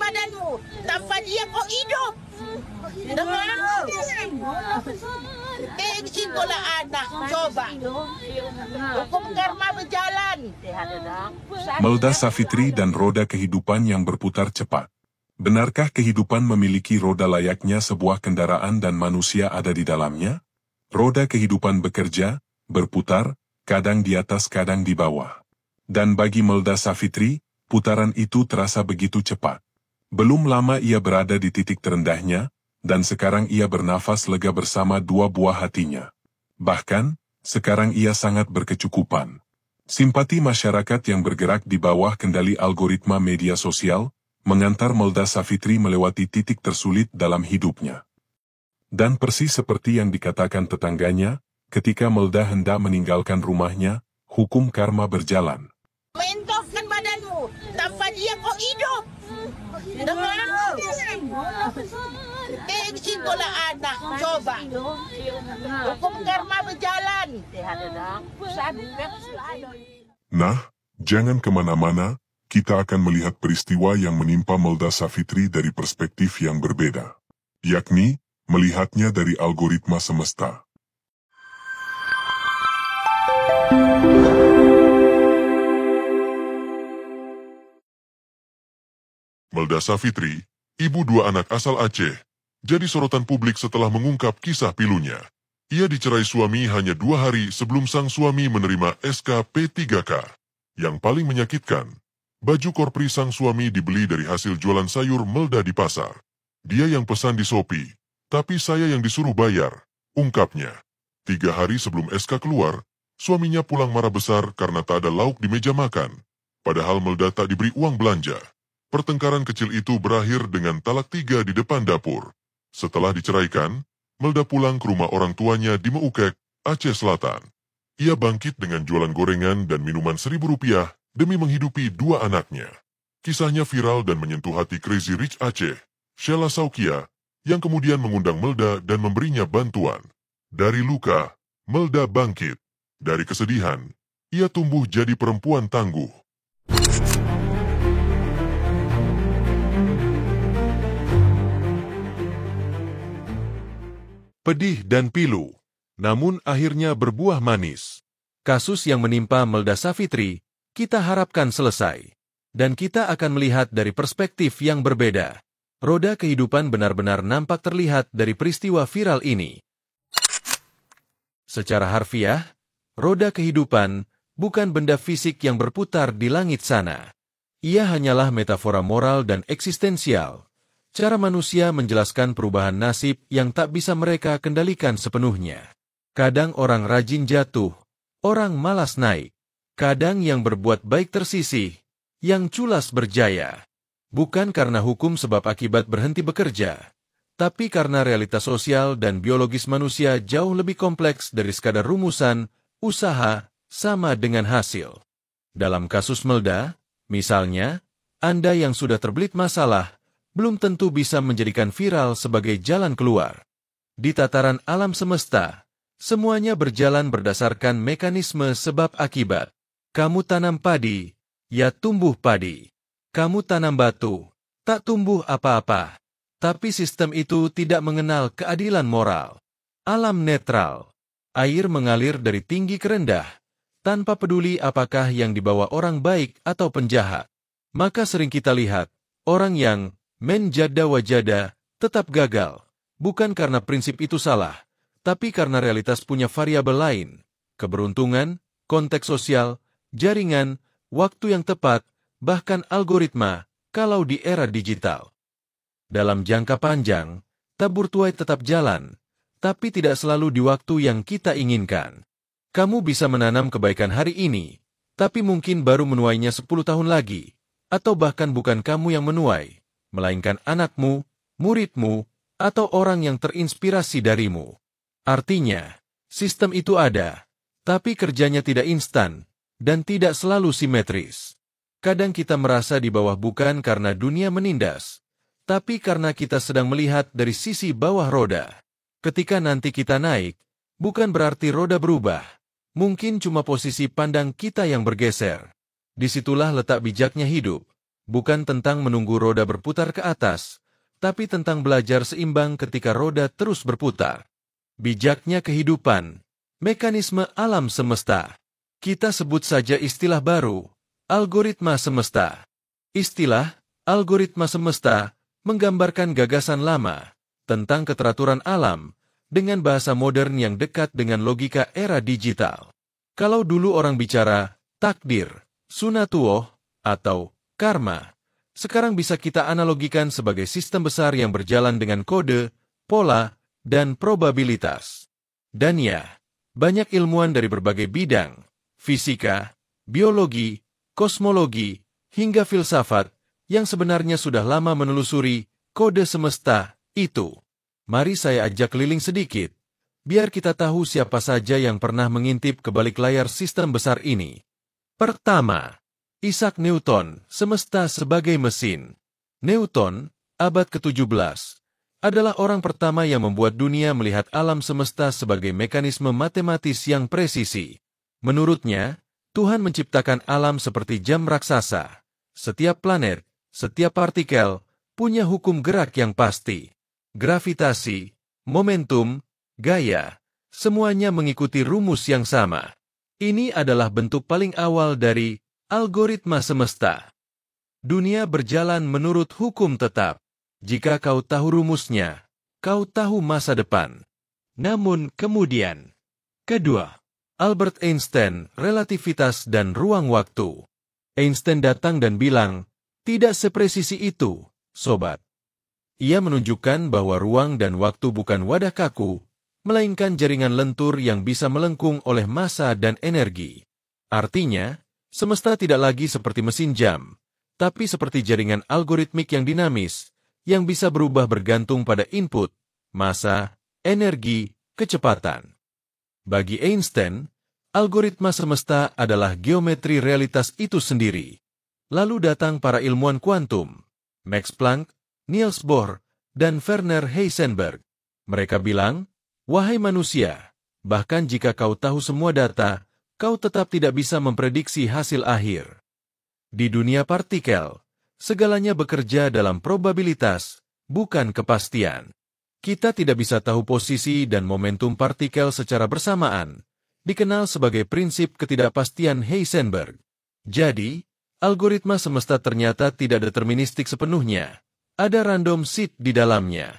badanmu. Tanpa dia kau hidup. Dengar? Singgolah anak. Coba. Hukum karma berjalan. Melda Safitri dan roda kehidupan yang berputar cepat. Benarkah kehidupan memiliki roda layaknya sebuah kendaraan dan manusia ada di dalamnya? Roda kehidupan bekerja, berputar, kadang di atas kadang di bawah. Dan bagi Melda Safitri, putaran itu terasa begitu cepat. Belum lama ia berada di titik terendahnya, dan sekarang ia bernafas lega bersama dua buah hatinya. Bahkan, sekarang ia sangat berkecukupan. Simpati masyarakat yang bergerak di bawah kendali algoritma media sosial, mengantar Melda Safitri melewati titik tersulit dalam hidupnya. Dan persis seperti yang dikatakan tetangganya, ketika Melda hendak meninggalkan rumahnya, hukum karma berjalan. Mentokkan badanmu. Tanpa dia kau hidup. Dengar? Singgolah anak. Coba. Hukum karma berjalan. Nah, jangan kemana-mana, kita akan melihat peristiwa yang menimpa Melda Safitri dari perspektif yang berbeda. Yakni, melihatnya dari algoritma semesta. Melda Safitri, ibu dua anak asal Aceh, jadi sorotan publik setelah mengungkap kisah pilunya. Ia dicerai suami hanya 2 hari sebelum sang suami menerima SK P3K. Yang paling menyakitkan, baju korpri sang suami dibeli dari hasil jualan sayur Melda di pasar. Dia yang pesan di Shopee, tapi saya yang disuruh bayar, ungkapnya. 3 hari sebelum SK keluar, suaminya pulang marah besar karena tak ada lauk di meja makan. Padahal Melda tak diberi uang belanja. Pertengkaran kecil itu berakhir dengan talak 3 di depan dapur. Setelah diceraikan, Melda pulang ke rumah orang tuanya di Meukek, Aceh Selatan. Ia bangkit dengan jualan gorengan dan minuman Rp1.000 demi menghidupi 2 anaknya. Kisahnya viral dan menyentuh hati Crazy Rich Aceh, Sheila Saukia, yang kemudian mengundang Melda dan memberinya bantuan. Dari luka, Melda bangkit. Dari kesedihan, ia tumbuh jadi perempuan tangguh. Pedih dan pilu, namun akhirnya berbuah manis. Kasus yang menimpa Melda Safitri, kita harapkan selesai. Dan kita akan melihat dari perspektif yang berbeda. Roda kehidupan benar-benar nampak terlihat dari peristiwa viral ini. Secara harfiah, roda kehidupan bukan benda fisik yang berputar di langit sana. Ia hanyalah metafora moral dan eksistensial. Cara manusia menjelaskan perubahan nasib yang tak bisa mereka kendalikan sepenuhnya. Kadang orang rajin jatuh, orang malas naik. Kadang yang berbuat baik tersisih, yang culas berjaya. Bukan karena hukum sebab akibat berhenti bekerja, tapi karena realitas sosial dan biologis manusia jauh lebih kompleks dari sekadar rumusan, usaha, sama dengan hasil. Dalam kasus Melda, misalnya, Anda yang sudah terbelit masalah, belum tentu bisa menjadikan viral sebagai jalan keluar. Di tataran alam semesta, semuanya berjalan berdasarkan mekanisme sebab akibat. Kamu tanam padi, ya tumbuh padi. Kamu tanam batu, tak tumbuh apa-apa. Tapi sistem itu tidak mengenal keadilan moral. Alam netral. Air mengalir dari tinggi ke rendah, tanpa peduli apakah yang dibawa orang baik atau penjahat. Maka sering kita lihat, orang yang menjada wajada tetap gagal, bukan karena prinsip itu salah, tapi karena realitas punya variabel lain, keberuntungan, konteks sosial, jaringan, waktu yang tepat, bahkan algoritma, kalau di era digital. Dalam jangka panjang, tabur tuai tetap jalan, tapi tidak selalu di waktu yang kita inginkan. Kamu bisa menanam kebaikan hari ini, tapi mungkin baru menuainya 10 tahun lagi, atau bahkan bukan kamu yang menuai, melainkan anakmu, muridmu, atau orang yang terinspirasi darimu. Artinya, sistem itu ada, tapi kerjanya tidak instan, dan tidak selalu simetris. Kadang kita merasa di bawah bukan karena dunia menindas, tapi karena kita sedang melihat dari sisi bawah roda. Ketika nanti kita naik, bukan berarti roda berubah, mungkin cuma posisi pandang kita yang bergeser. Disitulah letak bijaknya hidup. bukan tentang menunggu roda berputar ke atas, tapi tentang belajar seimbang ketika roda terus berputar. Bijaknya kehidupan, mekanisme alam semesta. Kita sebut saja istilah baru, algoritma semesta. Istilah algoritma semesta menggambarkan gagasan lama tentang keteraturan alam dengan bahasa modern yang dekat dengan logika era digital. Kalau dulu orang bicara takdir, sunatuh, atau karma, sekarang bisa kita analogikan sebagai sistem besar yang berjalan dengan kode, pola, dan probabilitas. Dan ya, banyak ilmuwan dari berbagai bidang, fisika, biologi, kosmologi, hingga filsafat, yang sebenarnya sudah lama menelusuri kode semesta itu. Mari saya ajak keliling sedikit, biar kita tahu siapa saja yang pernah mengintip ke balik layar sistem besar ini. Pertama, Isaac Newton, semesta sebagai mesin. Newton, abad ke-17, adalah orang pertama yang membuat dunia melihat alam semesta sebagai mekanisme matematis yang presisi. Menurutnya, Tuhan menciptakan alam seperti jam raksasa. Setiap planet, setiap partikel, punya hukum gerak yang pasti. Gravitasi, momentum, gaya, semuanya mengikuti rumus yang sama. Ini adalah bentuk paling awal dari algoritma semesta. Dunia berjalan menurut hukum tetap. Jika kau tahu rumusnya, kau tahu masa depan. Namun kemudian, kedua, Albert Einstein, relativitas dan ruang waktu. Einstein datang dan bilang, tidak sepresisi itu, sobat. Ia menunjukkan bahwa ruang dan waktu bukan wadah kaku, melainkan jaringan lentur yang bisa melengkung oleh massa dan energi. Artinya, semesta tidak lagi seperti mesin jam, tapi seperti jaringan algoritmik yang dinamis, yang bisa berubah bergantung pada input, massa, energi, kecepatan. Bagi Einstein, algoritma semesta adalah geometri realitas itu sendiri. Lalu datang para ilmuwan kuantum, Max Planck, Niels Bohr, dan Werner Heisenberg. Mereka bilang, wahai manusia, bahkan jika kau tahu semua data, kau tetap tidak bisa memprediksi hasil akhir. Di dunia partikel, segalanya bekerja dalam probabilitas, bukan kepastian. Kita tidak bisa tahu posisi dan momentum partikel secara bersamaan, dikenal sebagai prinsip ketidakpastian Heisenberg. Jadi, algoritma semesta ternyata tidak deterministik sepenuhnya. Ada random seed di dalamnya.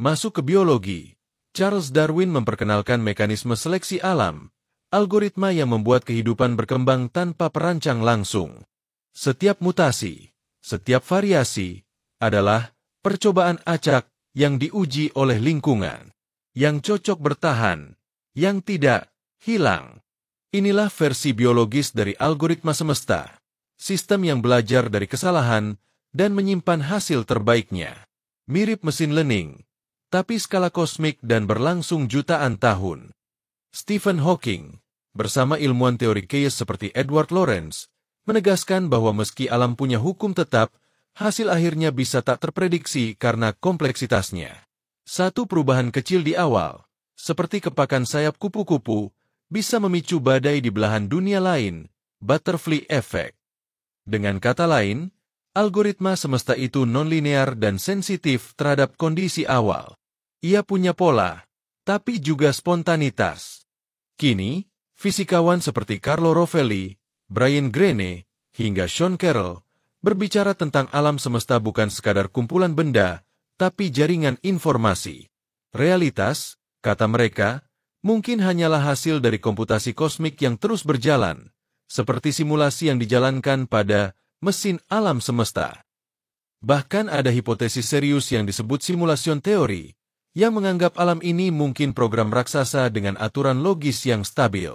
Masuk ke biologi, Charles Darwin memperkenalkan mekanisme seleksi alam, algoritma yang membuat kehidupan berkembang tanpa perancang langsung. Setiap mutasi, setiap variasi, adalah percobaan acak yang diuji oleh lingkungan. Yang cocok bertahan, yang tidak, hilang. Inilah versi biologis dari algoritma semesta. Sistem yang belajar dari kesalahan dan menyimpan hasil terbaiknya. Mirip mesin learning, tapi skala kosmik dan berlangsung jutaan tahun. Stephen Hawking, bersama ilmuwan teori chaos seperti Edward Lorenz, menegaskan bahwa meski alam punya hukum tetap, hasil akhirnya bisa tak terprediksi karena kompleksitasnya. Satu perubahan kecil di awal, seperti kepakan sayap kupu-kupu, bisa memicu badai di belahan dunia lain, butterfly effect. Dengan kata lain, algoritma semesta itu nonlinear dan sensitif terhadap kondisi awal. Ia punya pola, tapi juga spontanitas. Kini, fisikawan seperti Carlo Rovelli, Brian Greene, hingga Sean Carroll berbicara tentang alam semesta bukan sekadar kumpulan benda, tapi jaringan informasi. Realitas, kata mereka, mungkin hanyalah hasil dari komputasi kosmik yang terus berjalan, seperti simulasi yang dijalankan pada mesin alam semesta. Bahkan ada hipotesis serius yang disebut simulasi teori, yang menganggap alam ini mungkin program raksasa dengan aturan logis yang stabil.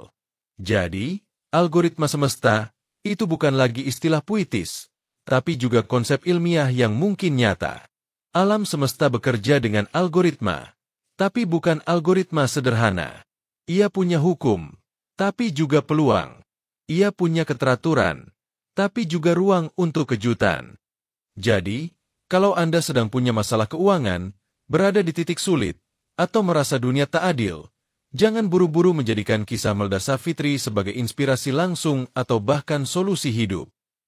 Jadi, algoritma semesta itu bukan lagi istilah puitis, tapi juga konsep ilmiah yang mungkin nyata. Alam semesta bekerja dengan algoritma, tapi bukan algoritma sederhana. Ia punya hukum, tapi juga peluang. Ia punya keteraturan, tapi juga ruang untuk kejutan. Jadi, kalau Anda sedang punya masalah keuangan, berada di titik sulit, atau merasa dunia tak adil, jangan buru-buru menjadikan kisah Melda Savitri sebagai inspirasi langsung atau bahkan solusi hidup.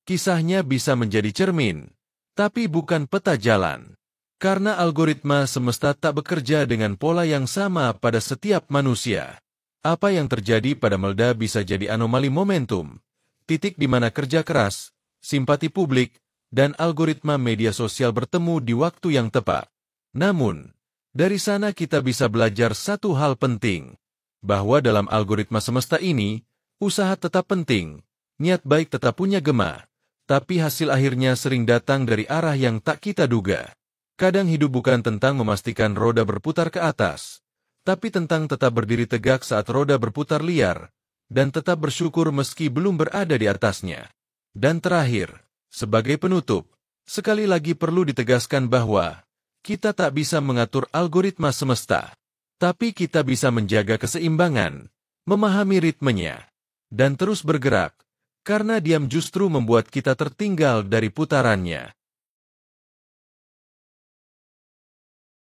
Kisahnya bisa menjadi cermin, tapi bukan peta jalan. Karena algoritma semesta tak bekerja dengan pola yang sama pada setiap manusia. Apa yang terjadi pada Melda bisa jadi anomali momentum, titik di mana kerja keras, simpati publik, dan algoritma media sosial bertemu di waktu yang tepat. Namun, dari sana kita bisa belajar satu hal penting, bahwa dalam algoritma semesta ini, usaha tetap penting, niat baik tetap punya gema, tapi hasil akhirnya sering datang dari arah yang tak kita duga. Kadang hidup bukan tentang memastikan roda berputar ke atas, tapi tentang tetap berdiri tegak saat roda berputar liar, dan tetap bersyukur meski belum berada di atasnya. Dan terakhir, sebagai penutup, sekali lagi perlu ditegaskan bahwa kita tak bisa mengatur algoritma semesta, tapi kita bisa menjaga keseimbangan, memahami ritmenya, dan terus bergerak, karena diam justru membuat kita tertinggal dari putarannya.